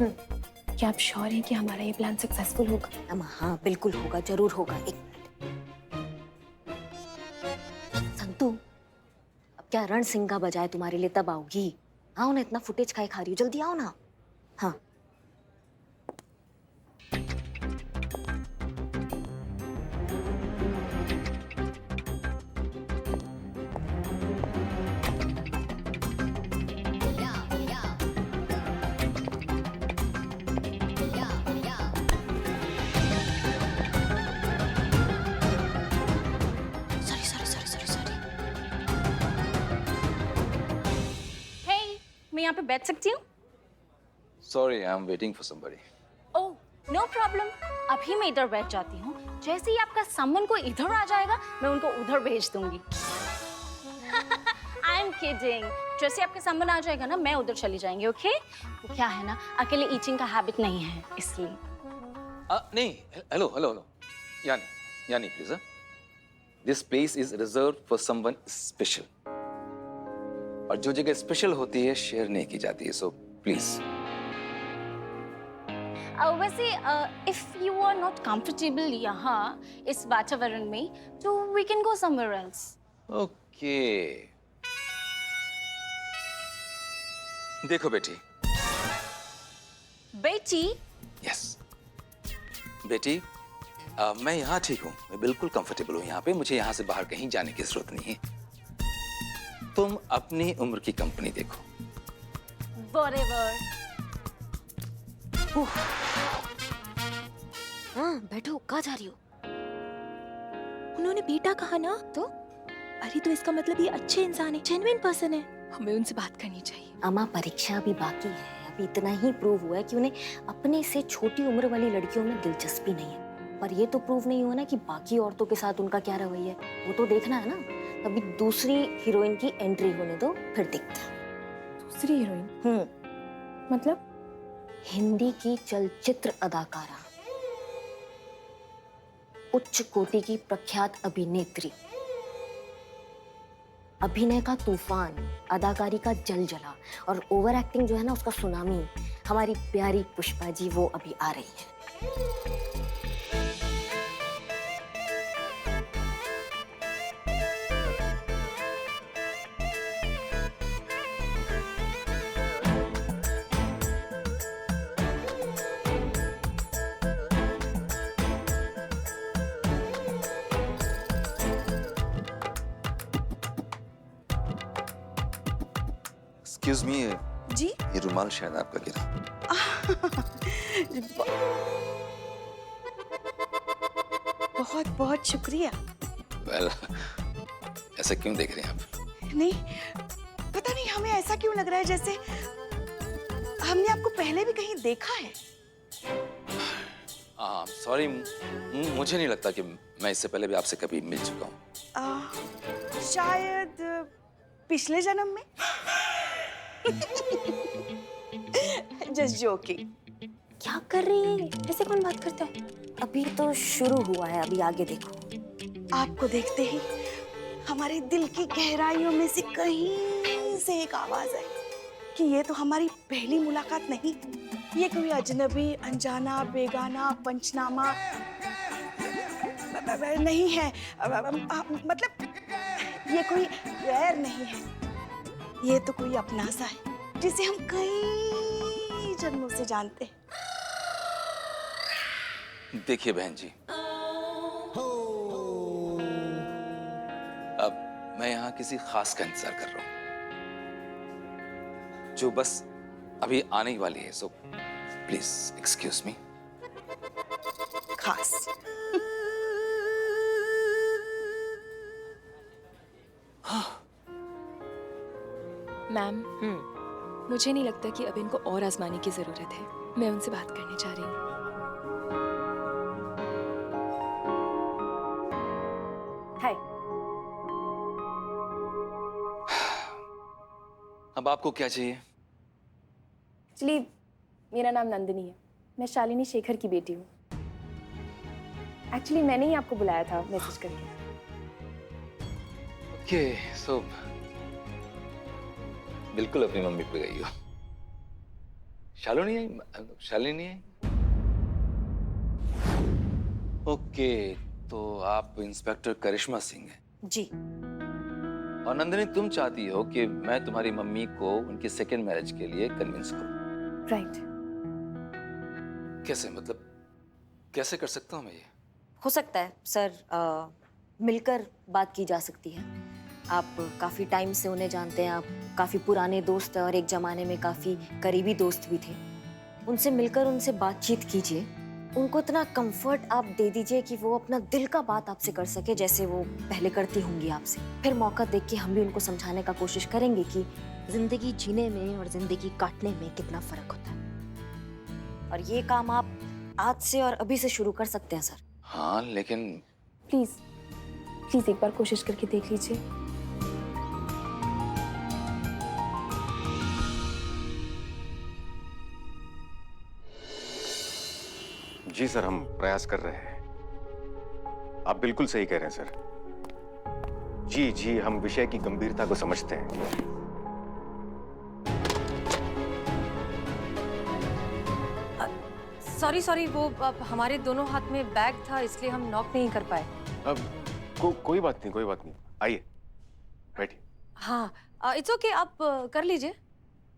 क्या आप श्योर हैं कि हमारा ये प्लान सक्सेसफुल होगा? अम्मा हाँ बिल्कुल होगा, जरूर होगा। एक संतू, अब क्या रणसिंगा बजाए तुम्हारे लिए तब आओगी? आओ ना, इतना फुटेज खाए खा रही हो, जल्दी आओ ना। हाँ मैं यहाँ पे बैठ सकती हूँ? Sorry, I'm waiting for somebody. Oh, no problem. अभी मैं इधर बैठ जाती हूँ। जैसे ही आपका समन को इधर आ जाएगा, मैं उनको उधर भेज दूंगी। I am kidding. जैसे आपका समन आ जाएगा ना, मैं उधर चली जाएंगी, ओके? वो क्या है ना, अकेले ईटिंग का हैबिट नहीं है, इसलिए। नहीं, hello. यानी please. This place is reserved for someone special. और जो जगह स्पेशल होती है शेयर नहीं की जाती है, so please. वैसे if you are not comfortable यहाँ इस वातावरण में, तो we can go somewhere else. Okay. देखो बेटी। बेटी? Yes. बेटी, मैं यहाँ ठीक हूँ, मैं बिल्कुल कंफर्टेबल हूँ यहाँ पे, मुझे यहाँ से बाहर कहीं जाने की जरूरत नहीं है। तुम अपनी उम्र की कंपनी देखो। Whatever. हाँ बैठो, कहाँ जा रही हो? उन्होंने बेटा कहा ना, तो अरे तो इसका मतलब ये अच्छे इंसान है, जेन्युइन पर्सन है, हमें उनसे बात करनी चाहिए। अम्मा परीक्षा अभी बाकी है, अभी इतना ही प्रूव हुआ है कि उन्हें अपने से छोटी उम्र वाली लड़कियों में दिलचस्पी नहीं है, पर ये तो प्रूव नहीं हुआ ना कि बाकी औरतों के साथ उनका क्या रवैया है, वो तो देखना है ना। अभी दूसरी हीरोइन की एंट्री होने दो, फिर देखते हैं। दूसरी हीरोइन? मतलब? हिंदी की चलचित्र अदाकारा, उच्च कोटि की प्रख्यात अभिनेत्री, अभिनय का तूफान, अदाकारी का जलजला और ओवर एक्टिंग जो है ना उसका सुनामी, हमारी प्यारी पुष्पा जी वो अभी आ रही है। Excuse me, जी? ये रुमाल शायद आपका गिरा। बहुत बहुत शुक्रिया। Well, ऐसा क्यों देख रहे हैं आप? नहीं, पता नहीं हमें ऐसा क्यों लग रहा है जैसे हमने आपको पहले भी कहीं देखा है। सॉरी, मुझे नहीं लगता कि मैं इससे पहले भी आपसे कभी मिल चुका हूँ। शायद पिछले जन्म में। Just joking. क्या कर रही है? ऐसे कौन बात करता है? अभी तो शुरू हुआ है, अभी आगे देखो। आपको देखते ही हमारे दिल की गहराइयों में से कहीं से एक आवाज आई कि ये तो हमारी पहली मुलाकात नहीं, ये कोई अजनबी, अनजाना, बेगाना, पंचनामा नहीं है। मतलब ये कोई गैर नहीं है, ये तो कोई अपना सा है जिसे हम कई जन्मों से जानते हैं। देखिए बहन जी, अब मैं यहाँ किसी खास का इंतजार कर रहा हूँ जो बस अभी आने ही वाली है, सो प्लीज एक्सक्यूज मी। खास? मैम, मुझे नहीं लगता कि अब इनको और आजमाने की जरूरत है। मैं उनसे बात करने जा रही हूँ। हाय। अब आपको क्या चाहिए? एक्चुअली मेरा नाम नंदिनी है, मैं शालिनी शेखर की बेटी हूँ। एक्चुअली मैंने ही आपको बुलाया था मैसेज करके। ओके, सो बिल्कुल अपनी मम्मी पे गई हो। शालू नहीं आई? शालिनी नहीं आई? ओके, तो आप इंस्पेक्टर करिश्मा सिंह हैं। जी। और नंदिनी, तुम चाहती हो कि मैं तुम्हारी मम्मी को उनकी सेकेंड मैरिज के लिए कन्विंस करूं? राइट। कैसे, मतलब कैसे कर सकता हूं मैं ये? हो सकता है सर, मिलकर बात की जा सकती है। आप काफ़ी टाइम से उन्हें जानते हैं, आप काफ़ी पुराने दोस्त हैं और एक ज़माने में काफ़ी करीबी दोस्त भी थे। उनसे मिलकर उनसे बातचीत कीजिए, उनको इतना कंफर्ट आप दे दीजिए कि वो अपना दिल का बात आपसे कर सके जैसे वो पहले करती होंगी आपसे। फिर मौका देख के हम भी उनको समझाने का कोशिश करेंगे कि जिंदगी जीने में और जिंदगी काटने में कितना फर्क होता है। और ये काम आप आज से और अभी से शुरू कर सकते हैं सर। हाँ, लेकिन प्लीज प्लीज एक बार कोशिश करके देख लीजिए। जी सर, हम प्रयास कर रहे हैं। आप बिल्कुल सही कह रहे हैं सर। जी जी, हम विषय की गंभीरता को समझते हैं। सॉरी वो हमारे दोनों हाथ में बैग था इसलिए हम नॉक नहीं कर पाए। अब कोई बात नहीं, कोई बात नहीं। आइए, बैठिए। हाँ, इट्स ओके, आप कर लीजिए।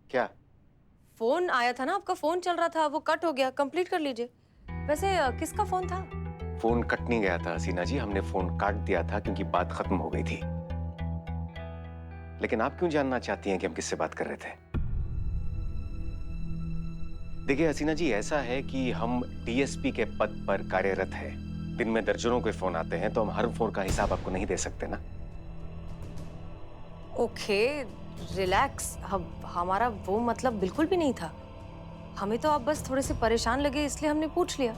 क्या? फोन आया था ना, आपका फोन चल रहा था, वो कट हो गया, कंप्लीट कर लीजिए। वैसे किसका फोन था? फोन कट नहीं गया था हसीना जी, हमने फोन काट दिया था क्योंकि बात खत्म हो गई थी। लेकिन आप क्यों जानना चाहती हैं कि हम किससे बात कर रहे थे? देखिए हसीना जी, ऐसा है कि हम डीएसपी के पद पर कार्यरत हैं। दिन में दर्जनों के फोन आते हैं, तो हम हर फोन का हिसाब आपको नहीं दे सकते ना। Okay, relax. हमारा वो मतलब बिल्कुल भी नहीं था। हमें तो आप बस थोड़े से परेशान लगे इसलिए हमने पूछ लिया।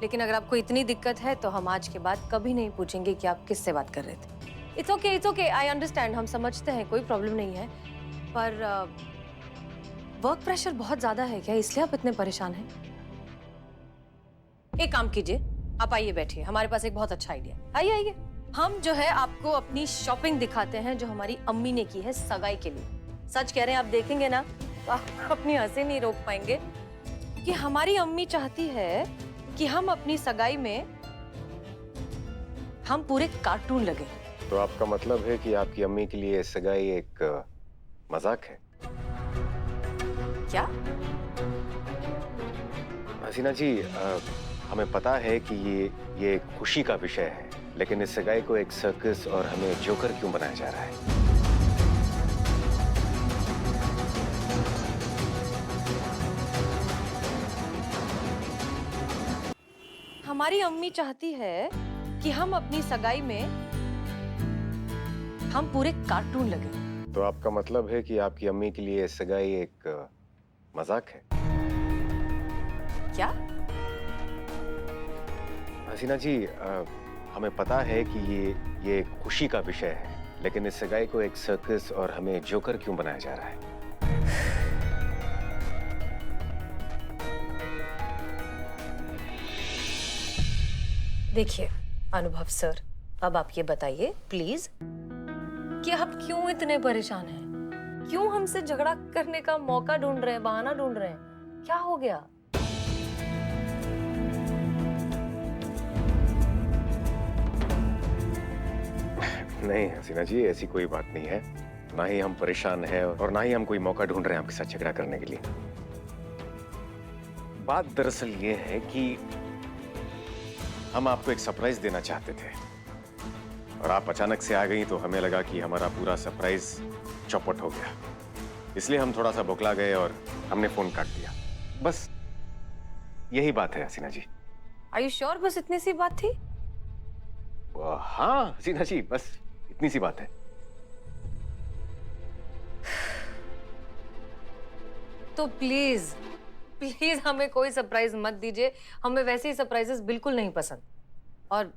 लेकिन अगर आपको इतनी दिक्कत है तो हम आज के बाद कभी नहीं पूछेंगे कि आप किससे बात कर रहे थे। इट्स ओके, आई अंडरस्टैंड, हम समझते हैं, कोई प्रॉब्लम नहीं है। पर वर्क प्रेशर बहुत ज्यादा है क्या, इसलिए आप इतने परेशान हैं? एक काम कीजिए, आप आइए बैठिए, हमारे पास एक बहुत अच्छा आइडिया। आइए, हम जो है आपको अपनी शॉपिंग दिखाते हैं जो हमारी अम्मी ने की है सगाई के लिए। सच कह रहे हैं, आप देखेंगे ना तो आप अपनी हंसी नहीं रोक पाएंगे कि हमारी अम्मी चाहती है कि हम अपनी सगाई में हम पूरे कार्टून लगे। तो आपका मतलब है कि आपकी अम्मी के लिए सगाई एक मजाक है? क्या? हसीना जी, हमें पता है कि ये एक खुशी का विषय है, लेकिन इस सगाई को एक सर्कस और हमें जोकर क्यों बनाया जा रहा है? हमारी अम्मी चाहती है कि हम अपनी सगाई में हम पूरे कार्टून लगे। तो आपका मतलब है कि आपकी अम्मी के लिए सगाई एक मजाक है? क्या? हसीना जी, हमें पता है कि ये एक खुशी का विषय है, लेकिन इस सगाई को एक सर्कस और हमें जोकर क्यों बनाया जा रहा है? देखिए अनुभव सर, अब आप ये बताइए प्लीज कि आप क्यों इतने परेशान हैं? क्यों हमसे झगड़ा करने का मौका ढूंढ रहे हैं, बहाना ढूंढ रहे हैं? क्या हो गया? नहीं हसीना जी, ऐसी कोई बात नहीं है। ना ही हम परेशान हैं और ना ही हम कोई मौका ढूंढ रहे हैं आपके साथ झगड़ा करने के लिए। बात दरअसल ये है कि हम आपको एक सरप्राइज देना चाहते थे और आप अचानक से आ गई, तो हमें लगा कि हमारा पूरा सरप्राइज चौपट हो गया। इसलिए हम थोड़ा सा बौखला गए और हमने फोन काट दिया। बस यही बात है हसीना जी। आर यू श्योर बस इतनी सी बात थी? हाँ हसीना जी, बस इतनी सी बात है। तो प्लीज प्लीज हमें कोई सरप्राइज मत दीजिए। हमें वैसे ही सरप्राइजेस बिल्कुल नहीं पसंद। और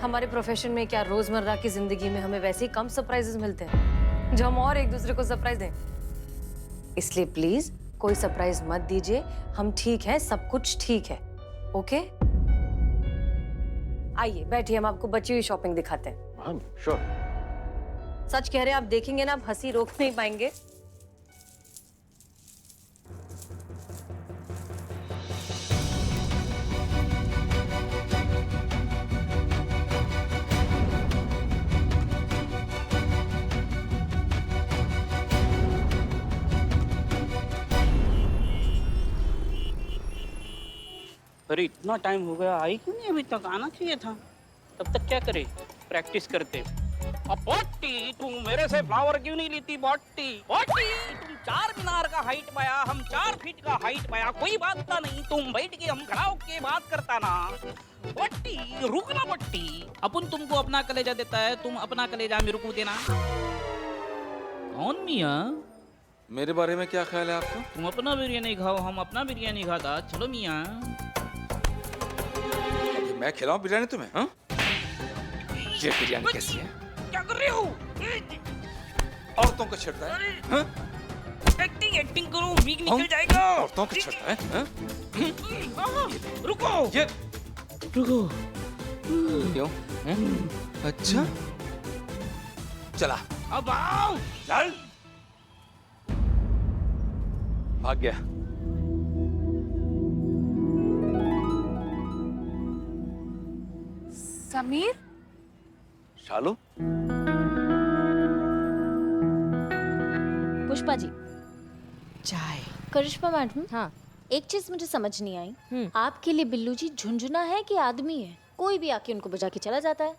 हमारे प्रोफेशन में क्या, रोजमर्रा की जिंदगी में हमें वैसे ही कम सरप्राइजेस मिलते हैं जो हम और एक दूसरे को सरप्राइज दें। इसलिए प्लीज कोई सरप्राइज मत दीजिए। हम ठीक हैं, सब कुछ ठीक है। ओके, आइए बैठिए, हम आपको बची हुई शॉपिंग दिखाते हैं। हाँ श्योर। सच कह रहे हैं, आप देखेंगे ना, आप हंसी रोक नहीं पाएंगे। अरे इतना टाइम हो गया, आई क्यों नहीं अभी तक? आना चाहिए था। तब तक क्या करे? प्रैक्टिस करते। अब बॉटी, तू मेरे से फ्लावर क्यों नहीं लेती? बॉटी बॉटी, तुम 4 मीनार का हाइट पाया, हम 4 फीट का हाइट पाया, कोई बात था नहीं। तुम बैठ के हम खड़ा होके बात करता ना। बॉटी रुकना, बॉटी। अपन तुमको अपना कलेजा देता है, तुम अपना कलेजा मेरे को देना। कौन मियाँ? मेरे बारे में क्या ख्याल है आपका? तुम अपना बिरयानी खाओ, हम अपना बिरयानी खाता। चलो मियाँ। मैं खिलाऊं बिरयानी तुम्हें? हाँ? ये बिरयानी कैसी है? क्या कर रहे हो? औरतों को छेड़ता है? हाँ? एक्टिंग करो, वीक निकल जाएगा। औरतों को छेड़ता है? हाँ? रुको, ये रुको। क्यों? अच्छा, चला। अब आओ। चल। भाग गया। समीर, शालू, पुष्पा जी। चाय। करिश्मा मैडम, हाँ। एक चीज मुझे समझ नहीं आई, आपके लिए बिल्लू जी झुंझुना है कि आदमी है? कोई भी आके उनको बजा के चला जाता है।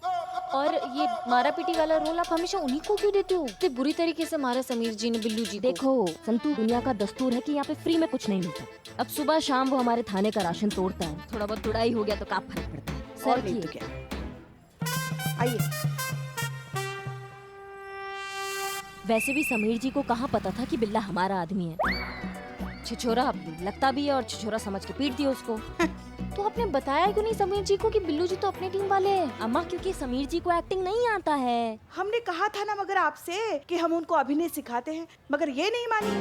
और ये मारा पीटी वाला रोल आप हमेशा उन्हीं को क्यों देते हो? इतने बुरी तरीके से मारा समीर जी ने बिल्लू जी को। देखो संतू, दुनिया का दस्तूर है कि यहाँ पे फ्री में कुछ नहीं मिलता। अब सुबह शाम वो हमारे थाने का राशन तोड़ता है, थोड़ा बहुत तुड़ाई हो गया तो क्या फर्क पड़ता है। और सर नहीं तो क्या। आइए। वैसे भी समीर जी को कहाँ पता था कि बिल्ला हमारा आदमी है। छिछोरा लगता भी है और छिछोरा समझ के पीट दिया उसको। तो आपने बताया क्यों नहीं समीर जी को कि बिल्लू जी तो अपनी टीम वाले हैं? अम्मा, क्योंकि समीर जी को एक्टिंग नहीं आता है। हमने कहा था ना मगर आपसे कि हम उनको अभिनय सिखाते हैं, मगर ये नहीं मानी।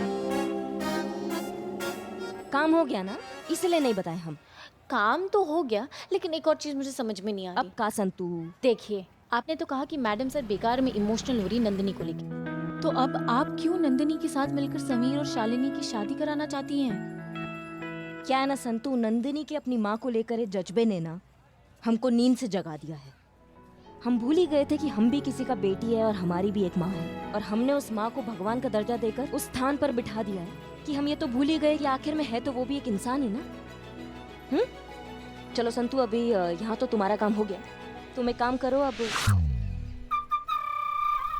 काम हो गया ना, इसलिए नहीं बताए हम। काम तो हो गया, लेकिन एक और चीज मुझे समझ में नहीं आ रही। अब का संतू? देखिए, आपने तो कहा कि मैडम सर बेकार में इमोशनल हो रही नंदिनी को लेकर, तो अब आप क्यों नंदिनी के साथ मिलकर समीर और शालिनी की शादी कराना चाहती हैं? क्या है ना संतू, नंदिनी की अपनी माँ को लेकर जज्बे ने ना हमको नींद से जगा दिया है। हम भूल ही गए थे कि हम भी किसी का बेटी है और हमारी भी एक माँ है, और हमने उस माँ को भगवान का दर्जा देकर उस स्थान पर बिठा दिया है कि हम ये तो भूल ही गए कि आखिर में है तो वो भी एक इंसान ही ना। चलो संतू, अभी यहाँ तो तुम्हारा काम हो गया, तुम एक काम करो। अब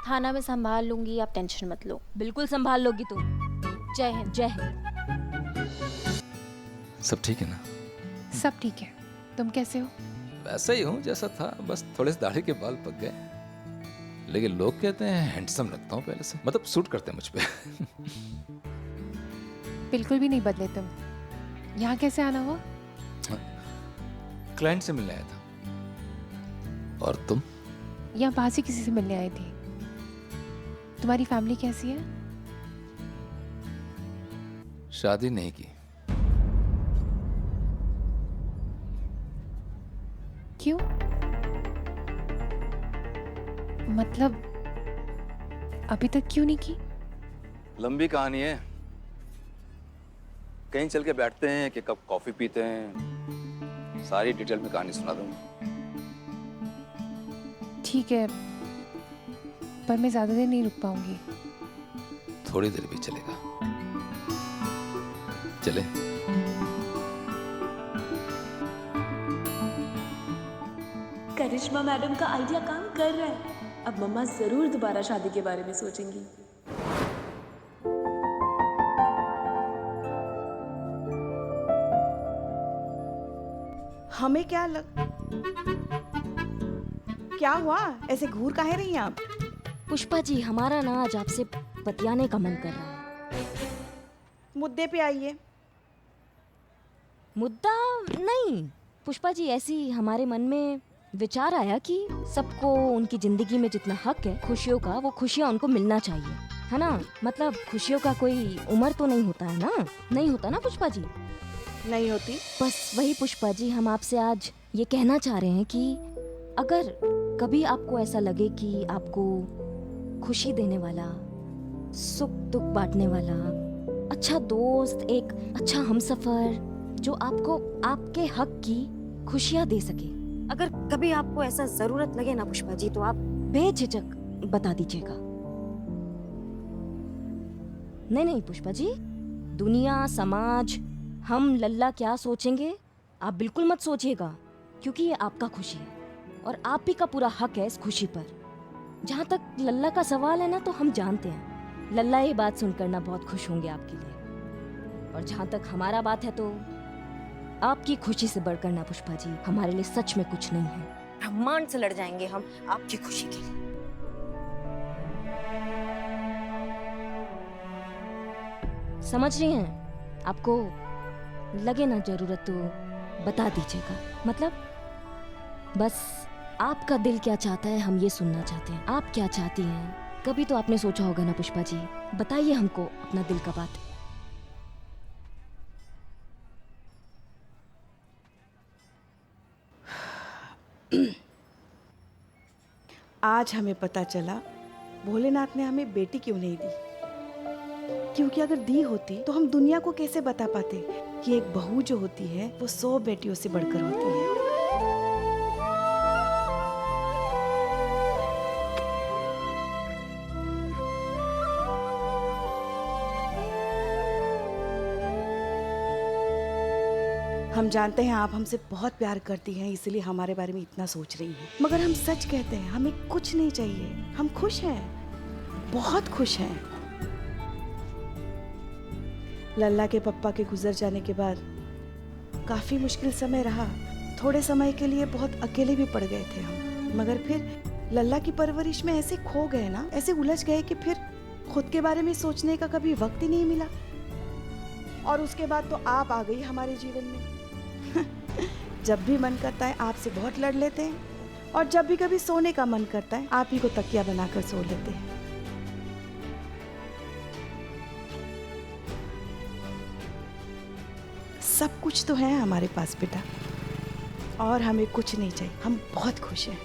थाना में संभाल लूंगी, आप टेंशन मत लो। बिल्कुल संभाल लोगी तुम। जय हिंद। जय हिंद। सब ठीक है ना? सब ठीक है। तुम कैसे हो? वैसा ही हूँ जैसा था, बस थोड़े से दाढ़ी के बाल पक गए। लेकिन लोग कहते हैं हैंडसम लगता हूँ पहले से, मतलब सूट करते हैं मुझ पे। बिल्कुल भी नहीं बदले तुम। यहाँ कैसे आना हुआ? क्लाइंट से मिलने आया था। और तुम? यहाँ पास ही किसी से मिलने आई थी। तुम्हारी फैमिली कैसी है? शादी नहीं की। क्यों? मतलब अभी तक क्यों नहीं की? लंबी कहानी है, कहीं चल के बैठते हैं कि कब कॉफी पीते हैं, सारी डिटेल में कहानी सुना दूंगा। ठीक है, पर मैं ज्यादा देर नहीं रुक पाऊंगी। थोड़ी देर भी चलेगा। चले? करिश्मा मैडम का आइडिया काम कर रहा है। अब मम्मा जरूर दोबारा शादी के बारे में सोचेंगी। हमें क्या हुआ? ऐसे घूर काहे रही हैं आप? पुष्पा जी, हमारा ना आज आपसे बतियाने का मन कर रहा है। मुद्दे पे आइए। मुद्दा नहीं पुष्पा जी, ऐसी हमारे मन में विचार आया कि सबको उनकी जिंदगी में जितना हक है खुशियों का, वो खुशियाँ उनको मिलना चाहिए, है ना? मतलब खुशियों का कोई उम्र तो नहीं होता है ना? नहीं होता ना पुष्पा जी? नहीं होती। बस वही पुष्पा जी, हम आपसे आज ये कहना चाह रहे हैं कि अगर कभी आपको ऐसा लगे कि आपको खुशी देने वाला, सुख दुख बांटने वाला अच्छा दोस्त, एक अच्छा हमसफर जो आपको आपके हक की खुशियाँ दे सके, अगर कभी आपको ऐसा जरूरत लगे ना पुष्पा जी, तो आप बेझिझक बता दीजिएगा। नहीं नहीं पुष्पा जी, दुनिया समाज हम लल्ला क्या सोचेंगे आप बिल्कुल मत सोचिएगा, क्योंकि ये आपका खुशी है और आप भी का पूरा हक है इस खुशी पर। जहाँ तक लल्ला का सवाल है ना, तो हम जानते हैं लल्ला ये बात सुनकर ना बहुत खुश होंगे आपके लिए। और जहाँ तक हमारा बात है, तो आपकी खुशी से बढ़कर ना पुष्पा जी हमारे लिए सच में कुछ नहीं है। ब्रह्मांड से लड़ जाएंगे हम आपकी खुशी के लिए। समझ रही हैं? आपको लगे ना जरूरत तो बता दीजिएगा। मतलब बस आपका दिल क्या चाहता है हम ये सुनना चाहते हैं। आप क्या चाहती हैं कभी तो आपने सोचा होगा ना पुष्पा जी, बताइए हमको अपना दिल का बात। आज हमें पता चला भोलेनाथ ने हमें बेटी क्यों नहीं दी, क्योंकि अगर दी होती तो हम दुनिया को कैसे बता पाते कि एक बहू जो होती है वो 100 बेटियों से बढ़कर होती है। हम जानते हैं आप हमसे बहुत प्यार करती हैं, इसलिए हमारे बारे में इतना सोच रही हैं। मगर हम सच कहते हैं, हमें कुछ नहीं चाहिए। हम खुश हैं, बहुत खुश हैं। लल्ला के पप्पा के गुजर जाने के बाद काफी मुश्किल समय रहा। थोड़े समय के लिए बहुत अकेले भी पड़ गए थे हम, मगर फिर लल्ला की परवरिश में ऐसे खो गए ना, ऐसे उलझ गए कि फिर खुद के बारे में सोचने का कभी वक्त ही नहीं मिला। और उसके बाद तो आप आ गई हमारे जीवन में। जब भी मन करता है आपसे बहुत लड़ लेते हैं, और जब भी कभी सोने का मन करता है आप ही को तकिया बनाकर सो लेते हैं। सब कुछ तो है हमारे पास बेटा, और हमें कुछ नहीं चाहिए। हम बहुत खुश हैं।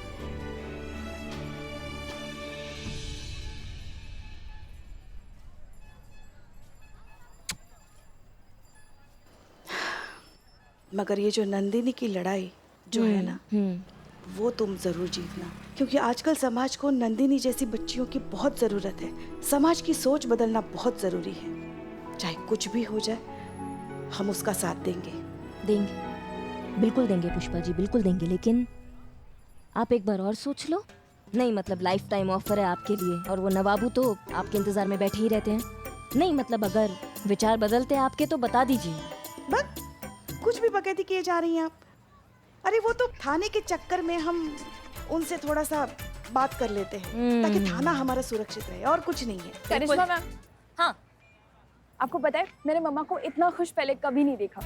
मगर ये जो नंदिनी की लड़ाई जो है ना, वो तुम जरूर जीतना, क्योंकि आजकल समाज को नंदिनी जैसी बच्चियों की बहुत जरूरत है। समाज की सोच बदलना बहुत जरूरी है। चाहे कुछ भी हो जाए, हम उसका साथ देंगे। देंगे, बिल्कुल देंगे पुष्पा जी, बिल्कुल देंगे। लेकिन आप एक बार और सोच लो। नहीं मतलब लाइफ टाइम ऑफर है आपके लिए, और वो नवाबू तो आपके इंतजार में बैठे ही रहते हैं। नहीं मतलब अगर विचार बदलते हैं आपके तो बता दीजिए। बस कुछ भी बकैती किए जा रही हैं आप। अरे वो तो थाने के चक्कर में हम उनसे थोड़ा सा बात कर लेते हैं ताकि थाना हमारा सुरक्षित रहे, और कुछ नहीं है। करिश्मा मैम, हाँ आपको पता है मैंने मम्मा को इतना खुश पहले कभी नहीं देखा।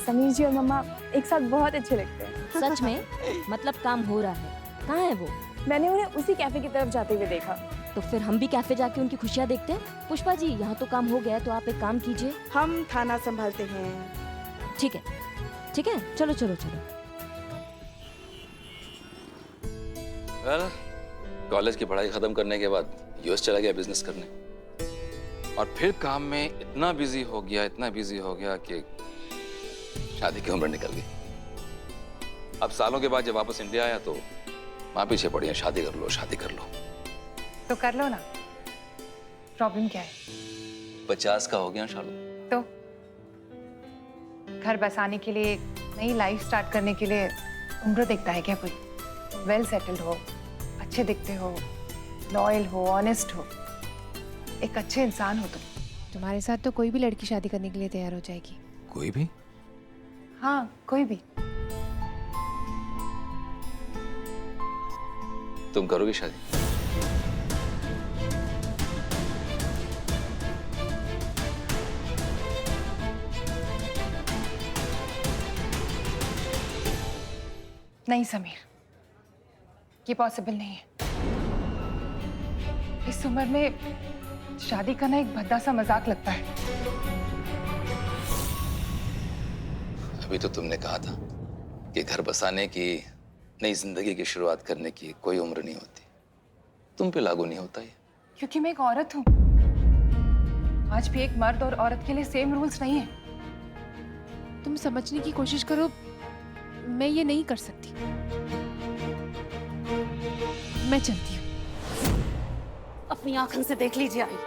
समीर जी और मम्मा एक साथ बहुत अच्छे लगते हैं। सच में? मतलब काम हो रहा है। कहाँ है वो? मैंने उन्हें उसी कैफे की तरफ जाते हुए देखा। तो फिर हम भी कैफे जाके उनकी खुशियाँ देखते हैं। पुष्पा जी यहाँ तो काम हो गया, तो आप एक काम कीजिए। हम थाना संभालते हैं। ठीक है, ठीक है, चलो चलो चलो। वेल, कॉलेज की पढ़ाई खत्म करने के बाद यूएस चला गया बिजनेस करने, और फिर काम में इतना बिजी हो गया कि शादी की उम्र निकल गई। अब सालों के बाद जब वापस इंडिया आया तो माँ पीछे पड़ी है, शादी कर लो, शादी कर लो। तो कर लो ना, प्रॉब्लम क्या है? 50 का हो गया शालू। तो घर बसाने के लिए, नई लाइफ स्टार्ट करने के लिए उम्र देखता है क्या कोई? वेल सेटल्ड हो, अच्छे दिखते हो, लॉयल हो, ऑनेस्ट हो, एक अच्छे इंसान हो तुम। तुम्हारे साथ तो कोई भी लड़की शादी करने के लिए तैयार हो जाएगी। कोई भी? हाँ, कोई भी। तुम करोगी शादी? नहीं समीर, ये पॉसिबल नहीं है। इस उम्र में शादी करना एक भद्दा सा मजाक लगता है। अभी तो तुमने कहा था कि घर बसाने की, नई जिंदगी की शुरुआत करने की कोई उम्र नहीं होती। तुम पे लागू नहीं होता ये। क्योंकि मैं एक औरत हूँ। आज भी एक मर्द और औरत के लिए सेम रूल्स नहीं है। तुम समझने की कोशिश करो, मैं ये नहीं कर सकती। मैं चलती हूँ। अपनी आंखों से देख लीजिए आई।